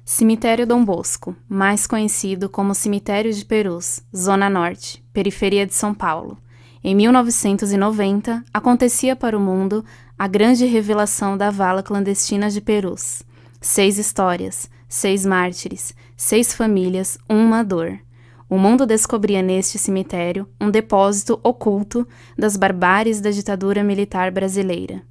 Cemitério Dom Bosco, mais conhecido como Cemitério de Perus, Zona Norte, periferia de São Paulo. Em 1990, acontecia para o mundo a grande revelação da vala clandestina de Perus. 6 histórias, 6 mártires, 6 famílias, uma dor. O mundo descobria neste cemitério um depósito oculto das barbáries da ditadura militar brasileira.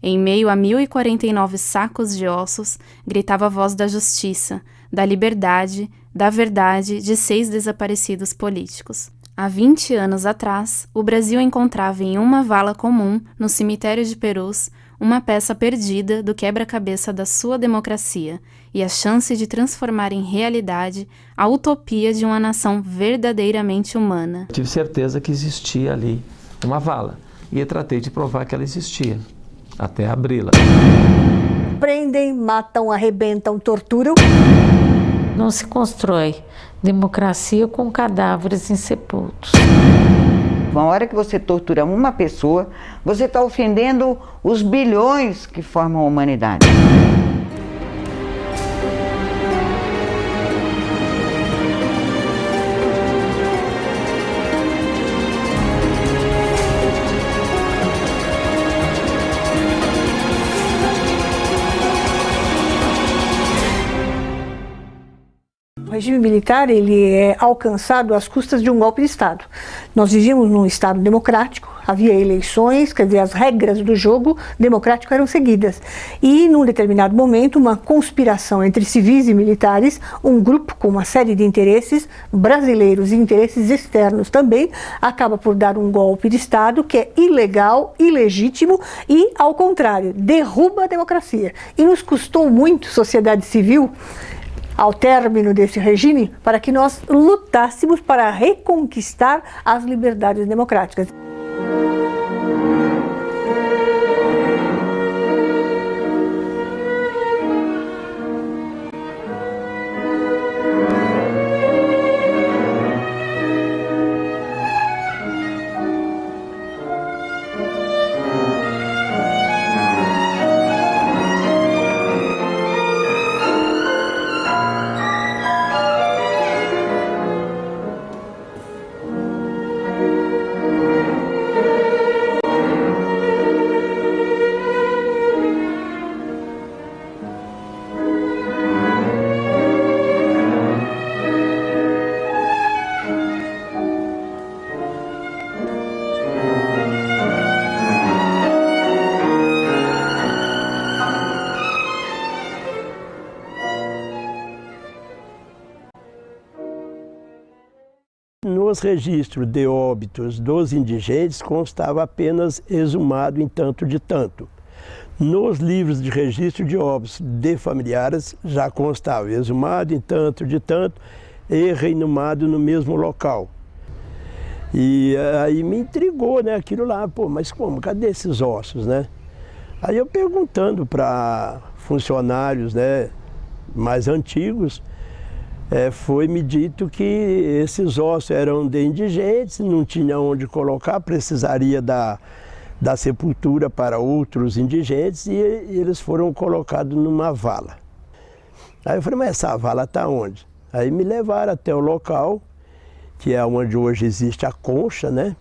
Em meio a 1.049 sacos de ossos, gritava a voz da justiça, da liberdade, da verdade de 6 desaparecidos políticos. Há 20 anos atrás, o Brasil encontrava em uma vala comum, no cemitério de Perus, uma peça perdida do quebra-cabeça da sua democracia e a chance de transformar em realidade a utopia de uma nação verdadeiramente humana. Tive certeza que existia ali uma vala e eu tratei de provar que ela existia, até abri-la. Prendem, matam, arrebentam, torturam. Não se constrói democracia com cadáveres insepultos. Uma hora que você tortura uma pessoa, você está ofendendo os bilhões que formam a humanidade. O regime militar ele é alcançado às custas de um golpe de Estado. Nós vivíamos num Estado democrático, havia eleições, quer dizer, as regras do jogo democrático eram seguidas. E, num determinado momento, uma conspiração entre civis e militares, um grupo com uma série de interesses brasileiros e interesses externos também, acaba por dar um golpe de Estado que é ilegal, ilegítimo e, ao contrário, derruba a democracia. E nos custou muito, sociedade civil, ao término desse regime, para que nós lutássemos para reconquistar as liberdades democráticas. Nos registros de óbitos dos indigentes constava apenas exumado em tanto de tanto. Nos livros de registro de óbitos de familiares já constava exumado em tanto de tanto e reinumado no mesmo local. E aí me intrigou, né, aquilo lá, pô, mas como? Cadê esses ossos, né? Aí eu perguntando para funcionários, né, mais antigos, foi-me dito que esses ossos eram de indigentes, não tinha onde colocar, precisaria da sepultura para outros indigentes e eles foram colocados numa vala. Aí eu falei, mas essa vala está onde? Aí me levaram até o local, que é onde hoje existe a concha, né?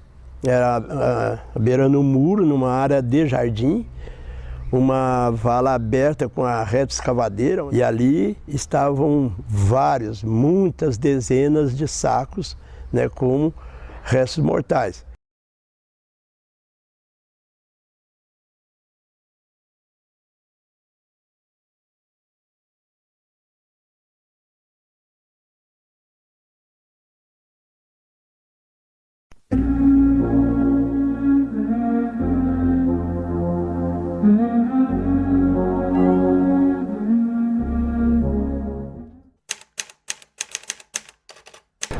Era beirando um muro, numa área de jardim, uma vala aberta com a retroescavadeira, e ali estavam muitas dezenas de sacos, né, com restos mortais.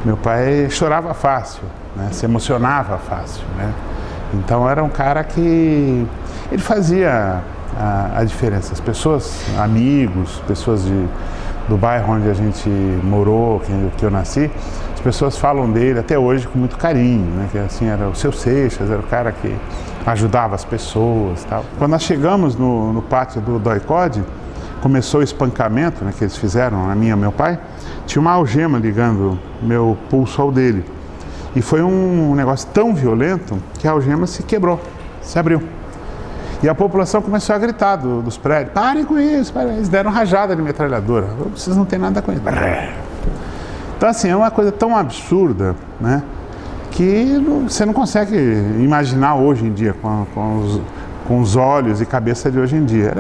Meu pai chorava fácil, né? Se emocionava fácil, né? Então era um cara que ele fazia a diferença. As pessoas, amigos, pessoas do bairro onde a gente morou, que eu nasci, as pessoas falam dele até hoje com muito carinho, né? Que assim, era o Seu Seixas, era o cara que ajudava as pessoas, tal. Quando nós chegamos no pátio do DOI-CODE, começou o espancamento, né, que eles fizeram, a minha e meu pai, tinha uma algema ligando meu pulso ao dele. E foi um negócio tão violento que a algema se quebrou, se abriu. E a população começou a gritar dos prédios, parem com isso, parem. Eles deram rajada de metralhadora, vocês não têm nada com isso. Então assim, é uma coisa tão absurda, né, que você não consegue imaginar hoje em dia com os olhos e cabeça de hoje em dia.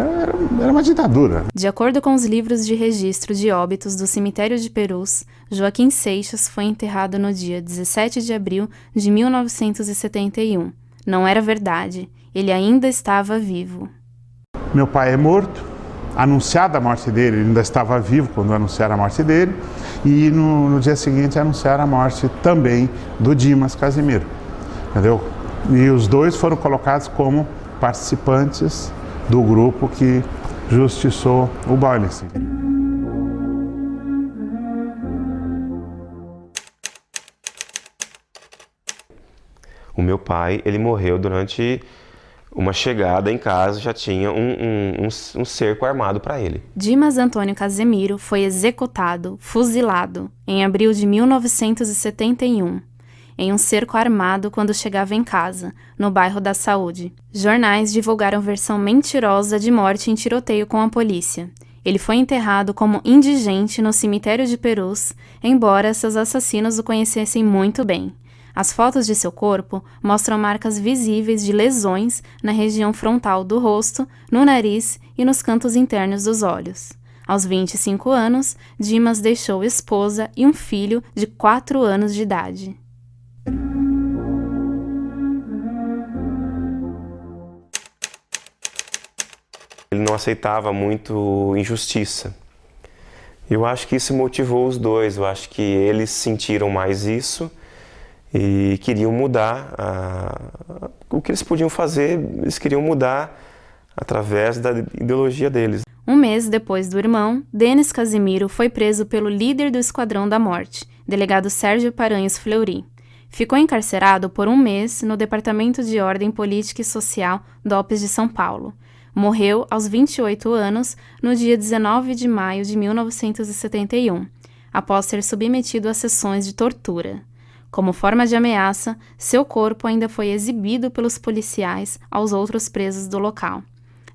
Era uma ditadura. De acordo com os livros de registro de óbitos do cemitério de Perus, Joaquim Seixas foi enterrado no dia 17 de abril de 1971. Não era verdade, ele ainda estava vivo. Meu pai é morto, anunciada a morte dele, ele ainda estava vivo quando anunciaram a morte dele, e no dia seguinte anunciaram a morte também do Dimas Casimiro, entendeu? E os dois foram colocados como participantes do grupo que justiçou o Boyles. O meu pai, ele morreu durante uma chegada em casa, já tinha um cerco armado para ele. Dimas Antônio Casemiro foi executado, fuzilado, em abril de 1971, em um cerco armado quando chegava em casa, no bairro da Saúde. Jornais divulgaram versão mentirosa de morte em tiroteio com a polícia. Ele foi enterrado como indigente no cemitério de Perus, embora seus assassinos o conhecessem muito bem. As fotos de seu corpo mostram marcas visíveis de lesões na região frontal do rosto, no nariz e nos cantos internos dos olhos. Aos 25 anos, Dimas deixou esposa e um filho de 4 anos de idade. Ele não aceitava muito injustiça. Eu acho que isso motivou os dois, eu acho que eles sentiram mais isso e queriam mudar o que eles podiam fazer, eles queriam mudar através da ideologia deles. Um mês depois do irmão, Denis Casimiro foi preso pelo líder do Esquadrão da Morte, delegado Sérgio Paranhos Fleury. Ficou encarcerado por um mês no Departamento de Ordem Política e Social DOPS de São Paulo. Morreu aos 28 anos, no dia 19 de maio de 1971, após ser submetido a sessões de tortura. Como forma de ameaça, seu corpo ainda foi exibido pelos policiais aos outros presos do local.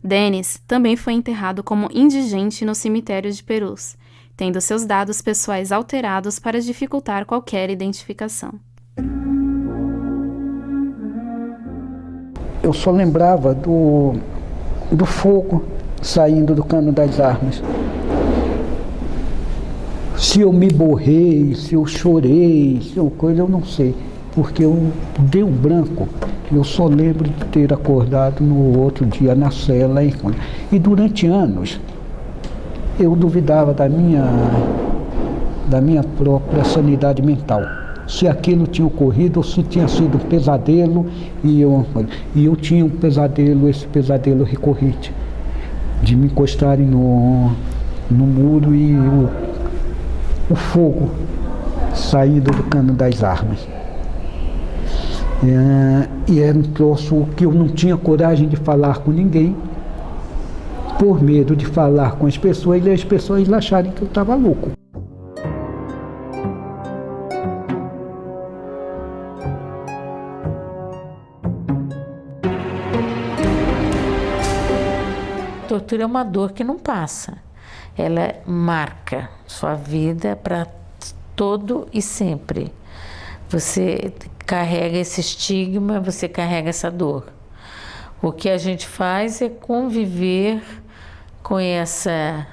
Denis também foi enterrado como indigente no cemitério de Perus, tendo seus dados pessoais alterados para dificultar qualquer identificação. Eu só lembrava do fogo saindo do cano das armas. Se eu me borrei, se eu chorei, se eu coisa, eu não sei. Porque eu dei um branco. Eu só lembro de ter acordado no outro dia na cela. E durante anos, eu duvidava da minha própria sanidade mental. Se aquilo tinha ocorrido ou se tinha sido um pesadelo. E eu tinha um pesadelo, esse pesadelo recorrente, de me encostarem no muro e o fogo saindo do cano das armas. E era um troço que eu não tinha coragem de falar com ninguém, por medo de falar com as pessoas e as pessoas acharem que eu estava louco. A tortura é uma dor que não passa. Ela marca sua vida para todo e sempre. Você carrega esse estigma, você carrega essa dor. O que a gente faz é conviver com essa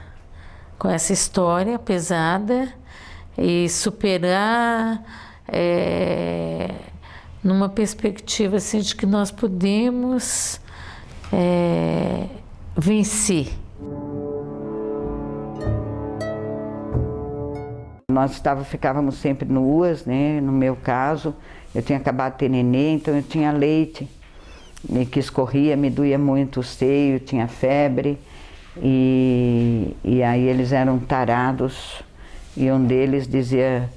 história pesada e superar numa perspectiva assim, de que nós podemos vencer. Nós ficávamos sempre nuas, né? No meu caso, eu tinha acabado de ter neném, então eu tinha leite que escorria, me doía muito o seio, tinha febre. E aí eles eram tarados e um deles dizia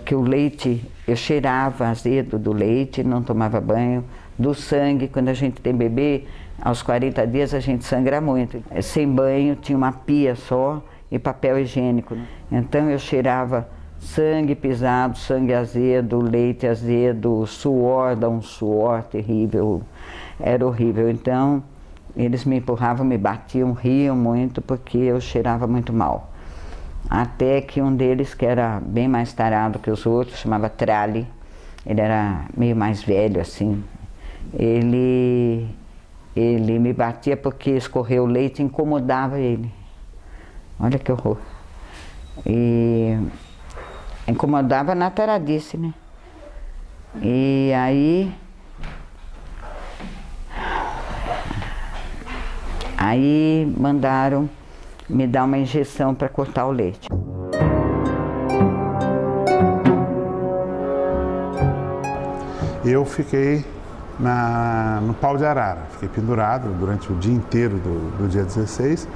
que o leite, eu cheirava azedo do leite, não tomava banho, do sangue. Quando a gente tem bebê, aos 40 dias a gente sangra muito. Sem banho, tinha uma pia só e papel higiênico. Então eu cheirava sangue pisado, sangue azedo, leite azedo, suor, dá um suor terrível, era horrível. Então eles me empurravam, me batiam, riam muito porque eu cheirava muito mal. Até que um deles, que era bem mais tarado que os outros, chamava Trali, ele era meio mais velho assim, ele me batia porque escorreu o leite e incomodava ele. Olha que horror. E incomodava na taradice, né? E aí mandaram me dar uma injeção para cortar o leite. Eu fiquei no pau de arara, fiquei pendurado durante o dia inteiro do dia 16.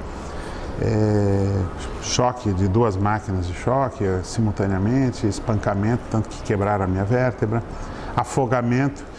Choque de 2 máquinas de choque simultaneamente, espancamento, tanto que quebraram a minha vértebra, afogamento.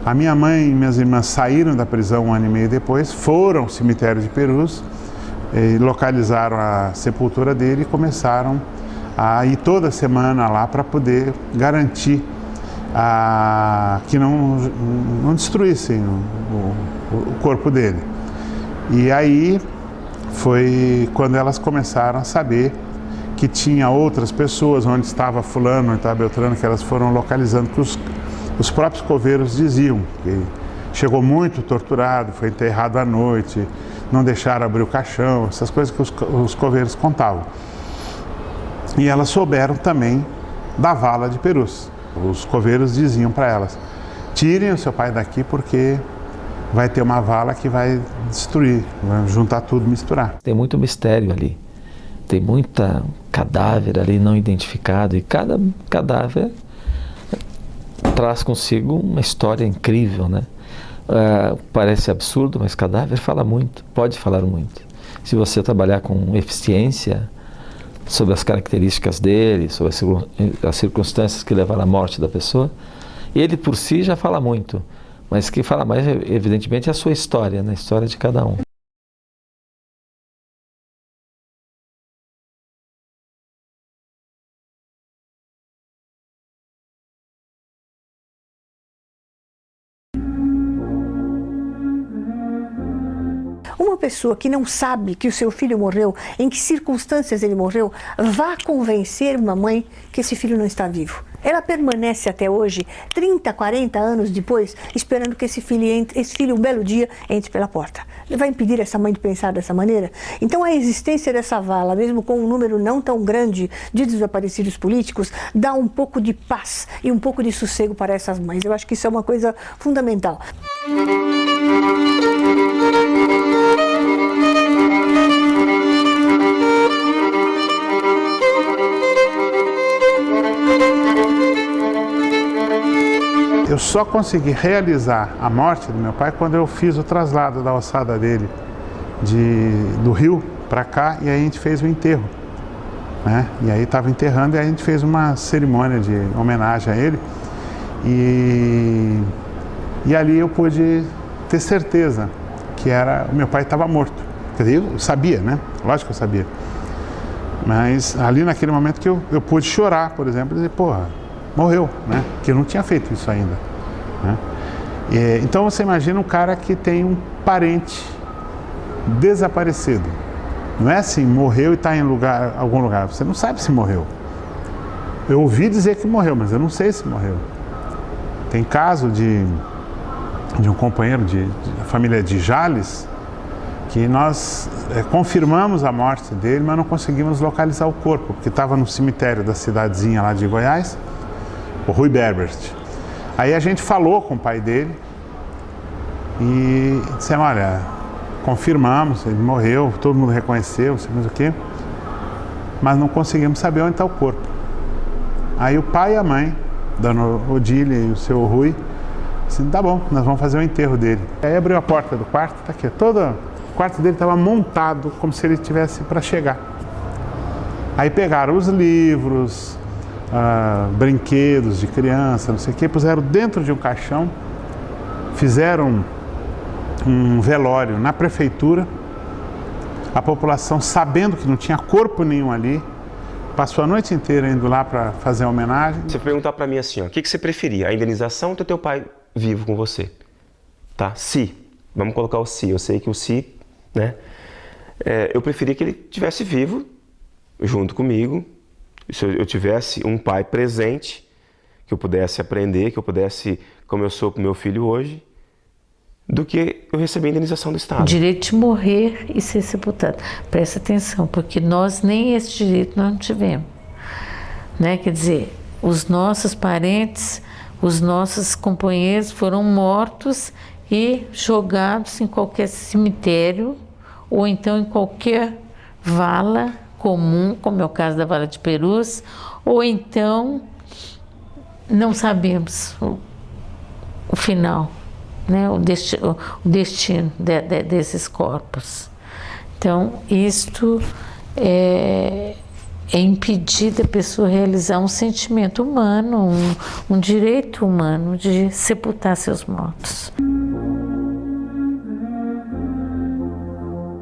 A minha mãe e minhas irmãs saíram da prisão 1 ano e meio depois, foram ao cemitério de Perus, localizaram a sepultura dele e começaram a ir toda semana lá para poder garantir que não destruíssem o corpo dele. E aí foi quando elas começaram a saber que tinha outras pessoas, onde estava fulano, onde estava Beltrano, que elas foram localizando, que os próprios coveiros diziam que chegou muito torturado, foi enterrado à noite, não deixaram abrir o caixão, essas coisas que os coveiros contavam. E elas souberam também da vala de Perus. Os coveiros diziam para elas: tirem o seu pai daqui porque vai ter uma vala que vai destruir, vai juntar tudo, misturar. Tem muito mistério ali, tem muita cadáver ali não identificado e cada cadáver traz consigo uma história incrível, né? Parece absurdo, mas cadáver fala muito, pode falar muito. Se você trabalhar com eficiência sobre as características dele, sobre as circunstâncias que levaram à morte da pessoa, ele por si já fala muito, mas que fala mais, evidentemente, é a sua história, né? A história de cada um. Uma pessoa que não sabe que o seu filho morreu, em que circunstâncias ele morreu, vá convencer uma mãe que esse filho não está vivo. ela permanece até hoje, 30, 40 anos depois, esperando que esse filho um belo dia entre pela porta. Ele vai impedir essa mãe de pensar dessa maneira? Então a existência dessa vala, mesmo com um número não tão grande de desaparecidos políticos, dá um pouco de paz e um pouco de sossego para essas mães. Eu acho que isso é uma coisa fundamental. Eu só consegui realizar a morte do meu pai quando eu fiz o traslado da ossada dele do Rio para cá, e aí a gente fez o enterro, né? E aí estava enterrando e a gente fez uma cerimônia de homenagem a ele, e ali eu pude ter certeza que o meu pai estava morto. Quer dizer, eu sabia, né? Lógico que eu sabia. Mas ali naquele momento que eu pude chorar, por exemplo, e dizer, porra, morreu, né? Porque eu não tinha feito isso ainda, né? Então você imagina um cara que tem um parente desaparecido. Não é assim, morreu e está em algum lugar. Você não sabe se morreu. Eu ouvi dizer que morreu, mas eu não sei se morreu. Tem caso de um companheiro da família de Jales, que nós confirmamos a morte dele, mas não conseguimos localizar o corpo, porque estava no cemitério da cidadezinha lá de Goiás, o Rui Berbert. Aí a gente falou com o pai dele e dissemos, olha, confirmamos, ele morreu, todo mundo reconheceu, sabemos o quê, mas não conseguimos saber onde está o corpo. Aí o pai e a mãe, dona Odília e o seu Rui, assim, tá bom, nós vamos fazer o enterro dele. Aí abriu a porta do quarto, tá aqui, o quarto dele estava montado como se ele estivesse para chegar. Aí pegaram os livros, brinquedos de criança, não sei o que, puseram dentro de um caixão, fizeram um velório na prefeitura. A população, sabendo que não tinha corpo nenhum ali, passou a noite inteira indo lá para fazer a homenagem. Você perguntar para mim assim, ó, o que você preferia, a indenização ou ter teu pai vivo com você? Tá? Se. Vamos colocar o se. Eu sei que o se, né? Eu preferia que ele estivesse vivo, junto comigo, se eu tivesse um pai presente, que eu pudesse aprender, que eu pudesse, como eu sou com meu filho hoje, do que eu receber a indenização do Estado. O direito de morrer e ser sepultado. Presta atenção, porque nós nem esse direito nós não tivemos. Né? Quer dizer, os nossos parentes, os nossos companheiros foram mortos e jogados em qualquer cemitério ou então em qualquer vala comum, como é o caso da Vala de Perus, ou então não sabemos o final, né? o destino desses corpos. Então, isto é impedir da pessoa realizar um sentimento humano, um direito humano de sepultar seus mortos.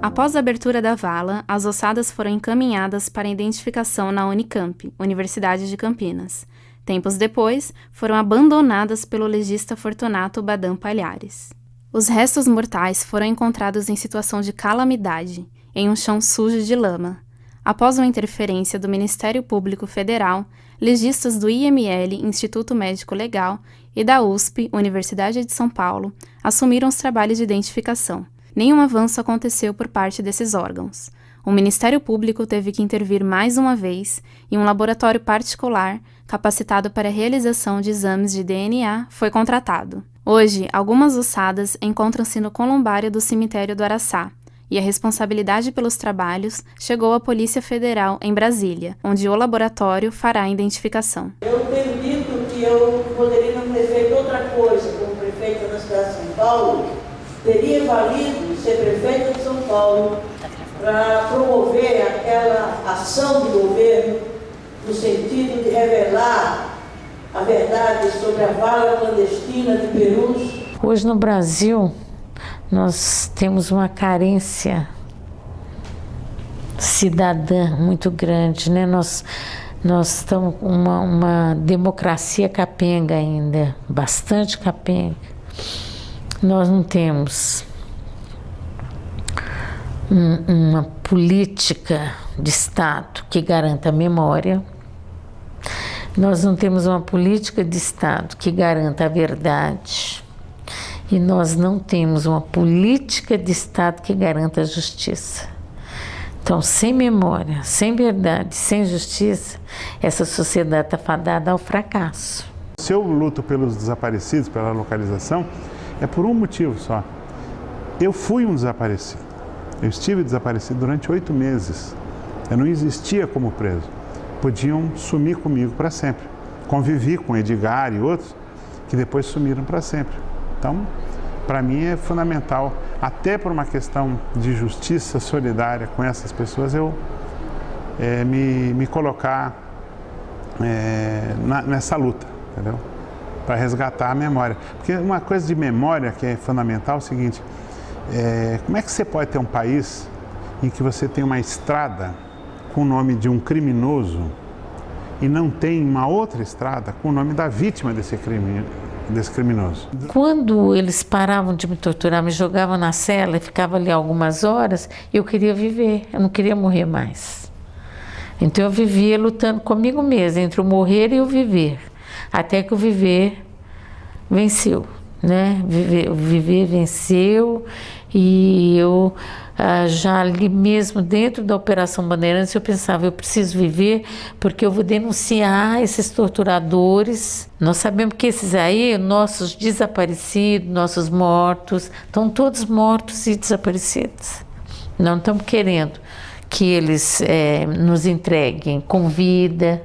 Após a abertura da vala, as ossadas foram encaminhadas para identificação na Unicamp, Universidade de Campinas. Tempos depois, foram abandonadas pelo legista Fortunato Badam Palhares. Os restos mortais foram encontrados em situação de calamidade, em um chão sujo de lama. Após uma interferência do Ministério Público Federal, legistas do IML, Instituto Médico Legal, e da USP, Universidade de São Paulo, assumiram os trabalhos de identificação. Nenhum avanço aconteceu por parte desses órgãos. O Ministério Público teve que intervir mais uma vez e um laboratório particular, capacitado para a realização de exames de DNA, foi contratado. Hoje, algumas ossadas encontram-se no columbário do cemitério do Araçá, e a responsabilidade pelos trabalhos chegou à Polícia Federal em Brasília, onde o laboratório fará a identificação. Eu tenho dito que eu poderia não ter feito outra coisa como prefeita da cidade de São Paulo. Teria valido ser prefeita de São Paulo para promover aquela ação de governo no sentido de revelar a verdade sobre a vala clandestina de Perus. Hoje no Brasil, nós temos uma carência cidadã muito grande, né? Nós estamos com uma democracia capenga ainda, bastante capenga. Nós não temos uma política de Estado que garanta a memória. Nós não temos uma política de Estado que garanta a verdade. E nós não temos uma política de Estado que garanta a justiça. Então, sem memória, sem verdade, sem justiça, essa sociedade está fadada ao fracasso. Se eu luto pelos desaparecidos, pela localização, é por um motivo só. Eu fui um desaparecido. Eu estive desaparecido durante 8 meses. Eu não existia como preso. Podiam sumir comigo para sempre. Convivi com Edgar e outros que depois sumiram para sempre. Então, para mim é fundamental, até por uma questão de justiça solidária com essas pessoas, eu me colocar nessa luta, entendeu? Para resgatar a memória. Porque uma coisa de memória que é fundamental é o seguinte, como é que você pode ter um país em que você tem uma estrada com o nome de um criminoso e não tem uma outra estrada com o nome da vítima desse criminoso? Quando eles paravam de me torturar, me jogavam na cela e ficava ali algumas horas, eu queria viver, eu não queria morrer mais. Então eu vivia lutando comigo mesma, entre o morrer e o viver, até que o viver venceu, né? O viver venceu e eu já ali mesmo dentro da Operação Bandeirantes eu pensava, eu preciso viver porque eu vou denunciar esses torturadores. Nós sabemos que esses aí, nossos desaparecidos, nossos mortos, estão todos mortos e desaparecidos. Não estamos querendo que eles nos entreguem com vida,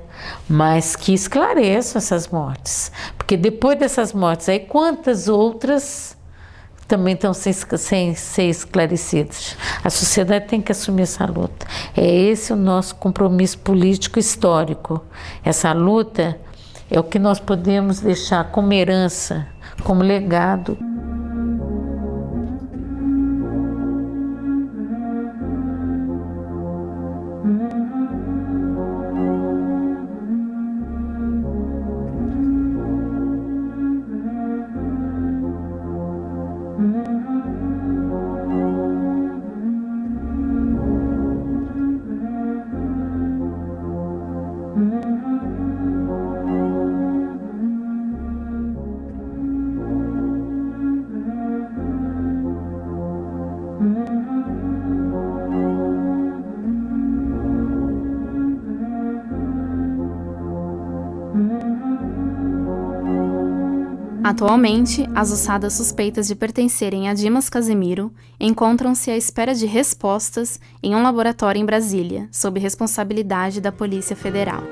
mas que esclareçam essas mortes. Porque depois dessas mortes, aí quantas outras também estão sem ser esclarecidas. A sociedade tem que assumir essa luta. É esse o nosso compromisso político histórico. Essa luta é o que nós podemos deixar como herança, como legado. Atualmente, as ossadas suspeitas de pertencerem a Dimas Casemiro encontram-se à espera de respostas em um laboratório em Brasília, sob responsabilidade da Polícia Federal.